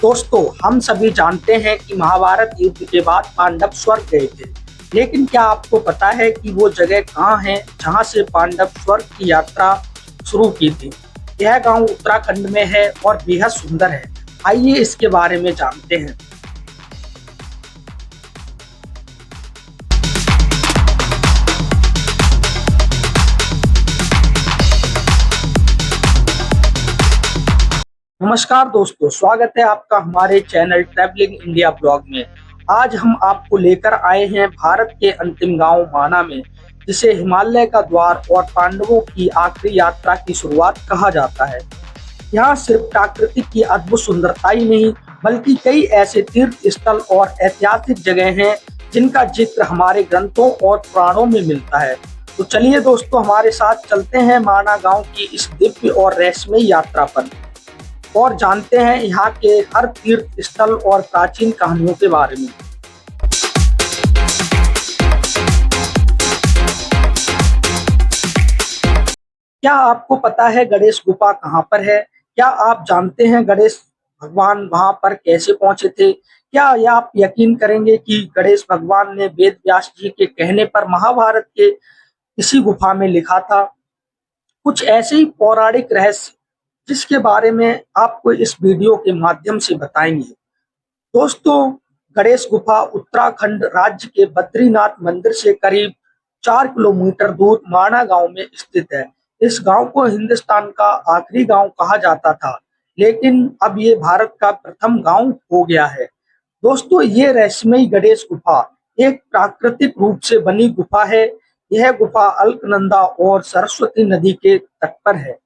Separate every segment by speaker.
Speaker 1: दोस्तों, हम सभी जानते हैं कि महाभारत युद्ध के बाद पांडव स्वर्ग गए थे। लेकिन क्या आपको पता है कि वो जगह कहाँ है जहाँ से पांडव स्वर्ग की यात्रा शुरू की थी? यह गांव उत्तराखंड में है और बेहद सुंदर है। आइए इसके बारे में जानते हैं। नमस्कार दोस्तों, स्वागत है आपका हमारे चैनल ट्रैवलिंग इंडिया ब्लॉग में। आज हम आपको लेकर आए हैं भारत के अंतिम गांव माना में, जिसे हिमालय का द्वार और पांडवों की आखिरी यात्रा की शुरुआत कहा जाता है। यहाँ सिर्फ प्राकृतिक की अद्भुत सुंदरता ही नहीं, बल्कि कई ऐसे तीर्थ स्थल और ऐतिहासिक जगह हैं जिनका जिक्र हमारे ग्रंथों और पुराणों में मिलता है। तो चलिए दोस्तों, हमारे साथ चलते हैं माना गांव की इस दिव्य और रहस्यमयी यात्रा पर और जानते हैं यहाँ के हर तीर्थ स्थल और प्राचीन कहानियों के बारे में। क्या आपको पता है गणेश गुफा कहाँ पर है? क्या आप जानते हैं गणेश भगवान वहां पर कैसे पहुंचे थे? क्या यह आप यकीन करेंगे कि गणेश भगवान ने वेद व्यास जी के कहने पर महाभारत के इसी गुफा में लिखा था? कुछ ऐसे ही पौराणिक रहस्य जिसके बारे में आपको इस वीडियो के माध्यम से बताएंगे। दोस्तों, गणेश गुफा उत्तराखंड राज्य के बद्रीनाथ मंदिर से करीब 4 किलोमीटर दूर माना गांव में स्थित है। इस गांव को हिंदुस्तान का आखिरी गांव कहा जाता था, लेकिन अब ये भारत का प्रथम गांव हो गया है। दोस्तों, ये रहस्यमयी गणेश गुफा एक प्राकृतिक रूप से बनी गुफा है। यह गुफा अलकनंदा और सरस्वती नदी के तट पर है।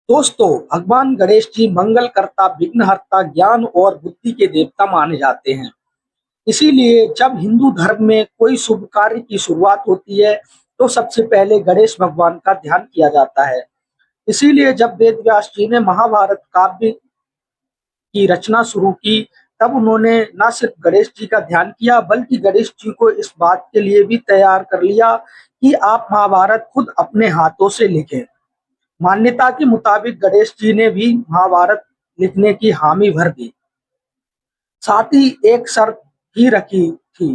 Speaker 1: दोस्तों, भगवान गणेश जी मंगलकर्ता, विघ्नहर्ता, ज्ञान और बुद्धि के देवता माने जाते हैं। इसीलिए जब हिंदू धर्म में कोई शुभ कार्य की शुरुआत होती है तो सबसे पहले गणेश भगवान का ध्यान किया जाता है। इसीलिए जब वेद व्यास जी ने महाभारत काव्य की रचना शुरू की, तब उन्होंने न सिर्फ गणेश जी का ध्यान किया, बल्कि गणेश जी को इस बात के लिए भी तैयार कर लिया कि आप महाभारत खुद अपने हाथों से लिखें। मान्यता के मुताबिक गणेश जी ने भी महाभारत लिखने की हामी भर दी। साथ ही एक शर्त भी रखी थी।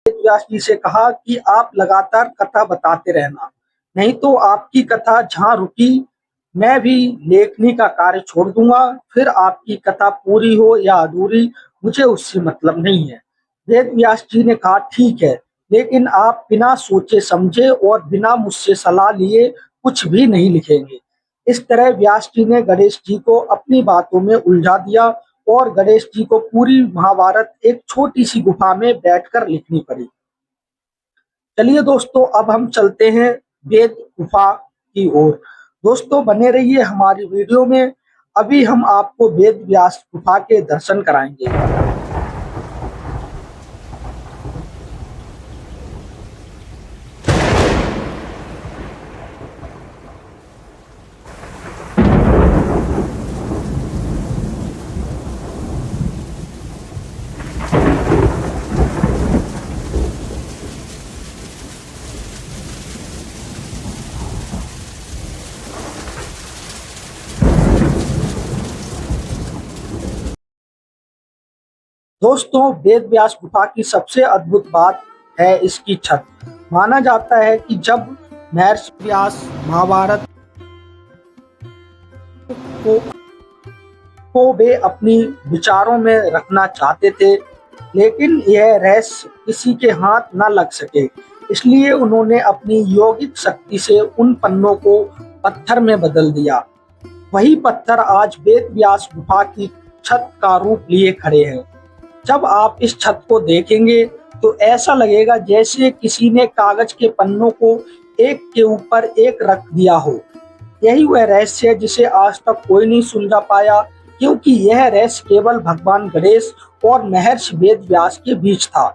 Speaker 1: व्यास जी से कहा कि आप लगातार कथा बताते रहना, नहीं तो आपकी कथा जहाँ रुकी मैं भी लेखनी का कार्य छोड़ दूंगा। फिर आपकी कथा पूरी हो या अधूरी, मुझे उससे मतलब नहीं है। वेद व्यास जी ने कहा, ठीक है, लेकिन आप बिना सोचे समझे और बिना मुझसे सलाह लिए कुछ भी नहीं लिखेंगे। इस तरह व्यास जी ने गणेश जी को अपनी बातों में उलझा दिया और गणेश जी को पूरी महाभारत एक छोटी सी गुफा में बैठकर लिखनी पड़ी। चलिए दोस्तों, अब हम चलते हैं वेद गुफा की ओर। दोस्तों, बने रहिए हमारी वीडियो में। अभी हम आपको वेद व्यास गुफा के दर्शन कराएंगे। दोस्तों, वेद व्यास गुफा की सबसे अद्भुत बात है इसकी छत। माना जाता है कि जब महर्षि व्यास महाभारत को, वे अपनी विचारों में रखना चाहते थे, लेकिन यह रहस्य किसी के हाथ न लग सके। इसलिए उन्होंने अपनी योगिक शक्ति से उन पन्नों को पत्थर में बदल दिया। वही पत्थर आज वेद व्यास गुफा की छत का रूप लिए खड़े हैं। जब आप इस छत को देखेंगे तो ऐसा लगेगा जैसे किसी ने कागज के पन्नों को एक के ऊपर एक रख दिया हो। यही वह रहस्य है जिसे आज तक कोई नहीं सुलझा पाया, क्योंकि यह रहस्य केवल भगवान गणेश और महर्षि वेद व्यास के बीच था।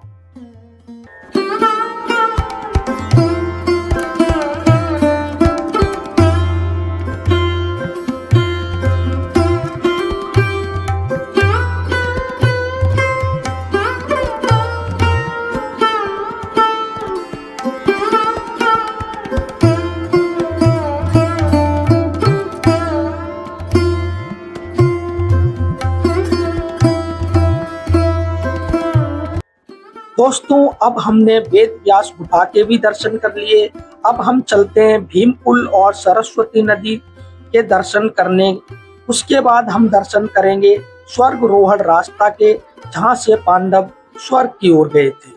Speaker 1: दोस्तों अब हमने वेद व्यास गुफा के भी दर्शन कर लिए। अब हम चलते हैं भीम पुल और सरस्वती नदी के दर्शन करने। उसके बाद हम दर्शन करेंगे स्वर्गरोहण रास्ता के, जहाँ से पांडव स्वर्ग की ओर गए थे।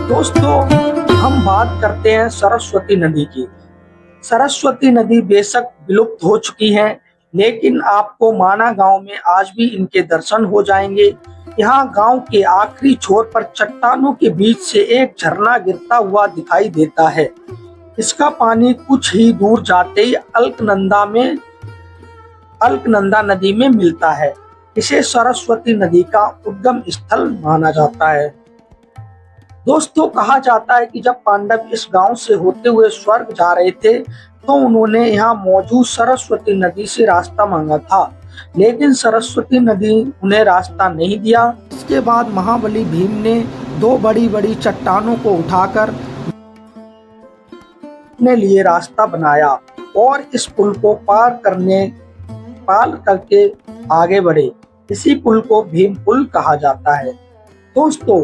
Speaker 1: दोस्तों हम बात करते हैं सरस्वती नदी की। सरस्वती नदी बेशक विलुप्त हो चुकी है, लेकिन आपको माना गांव में आज भी इनके दर्शन हो जाएंगे। यहाँ गांव के आखिरी छोर पर चट्टानों के बीच से एक झरना गिरता हुआ दिखाई देता है। इसका पानी कुछ ही दूर जाते ही अलकनंदा नदी में मिलता है। इसे सरस्वती नदी का उद्गम स्थल माना जाता है। दोस्तों कहा जाता है कि जब पांडव इस गांव से होते हुए स्वर्ग जा रहे थे, तो उन्होंने यहाँ मौजूद सरस्वती नदी से रास्ता मांगा था, लेकिन सरस्वती नदी उन्हें रास्ता नहीं दिया। इसके बाद महाबली भीम ने दो बड़ी बड़ी चट्टानों को उठाकर अपने लिए रास्ता बनाया और इस पुल को पार करके आगे बढ़े। इसी पुल को भीम पुल कहा जाता है। दोस्तों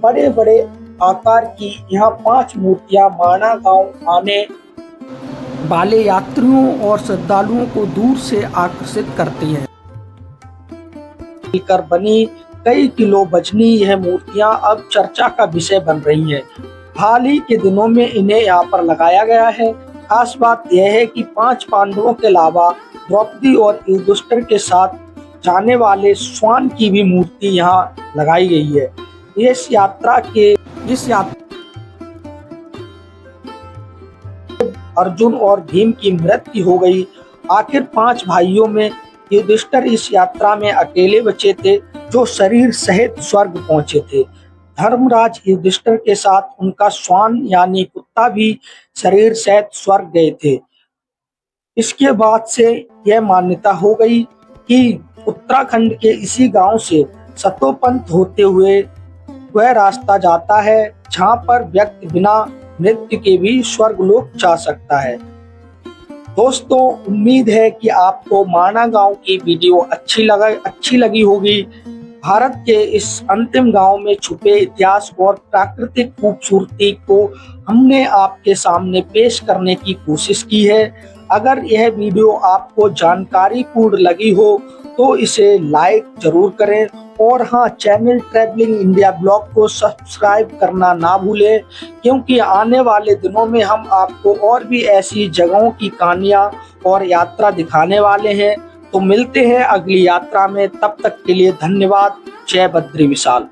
Speaker 1: बड़े बड़े आकार की यहाँ 5 मूर्तियां माना गांव आने वाले यात्रियों और श्रद्धालुओं को दूर से आकर्षित करती हैं। मिलकर बनी कई किलो वजनी यह मूर्तियां अब चर्चा का विषय बन रही हैं। हाल ही के दिनों में इन्हें यहाँ पर लगाया गया है। खास बात यह है कि 5 पांडवों के अलावा द्रौपदी और युधिष्ठिर के साथ जाने वाले श्वान की भी मूर्ति यहाँ लगाई गई है। इस यात्रा अर्जुन और भीम की मृत्यु हो गई। आखिर 5 भाइयों में युधिष्ठिर इस यात्रा में अकेले बचे थे, जो शरीर सहित स्वर्ग पहुंचे थे। धर्मराज युधिष्ठिर के साथ उनका श्वान यानी कुत्ता भी शरीर सहित स्वर्ग गए थे। इसके बाद से यह मान्यता हो गई कि उत्तराखंड के इसी गांव से सतोपंथ होते हुए वह रास्ता जाता है, जहां पर व्यक्ति बिना मृत्यु के भी स्वर्गलोक जा सकता है। दोस्तों उम्मीद है कि आपको माना गांव की वीडियो अच्छी लगी होगी। भारत के इस अंतिम गांव में छुपे इतिहास और प्राकृतिक खूबसूरती को हमने आपके सामने पेश करने की कोशिश की है। अगर यह वीडियो आपको जानकारीपूर्ण लगी हो तो इसे लाइक जरूर करें और हाँ, चैनल ट्रैवलिंग इंडिया ब्लॉग को सब्सक्राइब करना ना भूलें, क्योंकि आने वाले दिनों में हम आपको और भी ऐसी जगहों की कहानियाँ और यात्रा दिखाने वाले हैं। तो मिलते हैं अगली यात्रा में, तब तक के लिए धन्यवाद। जय बद्री विशाल।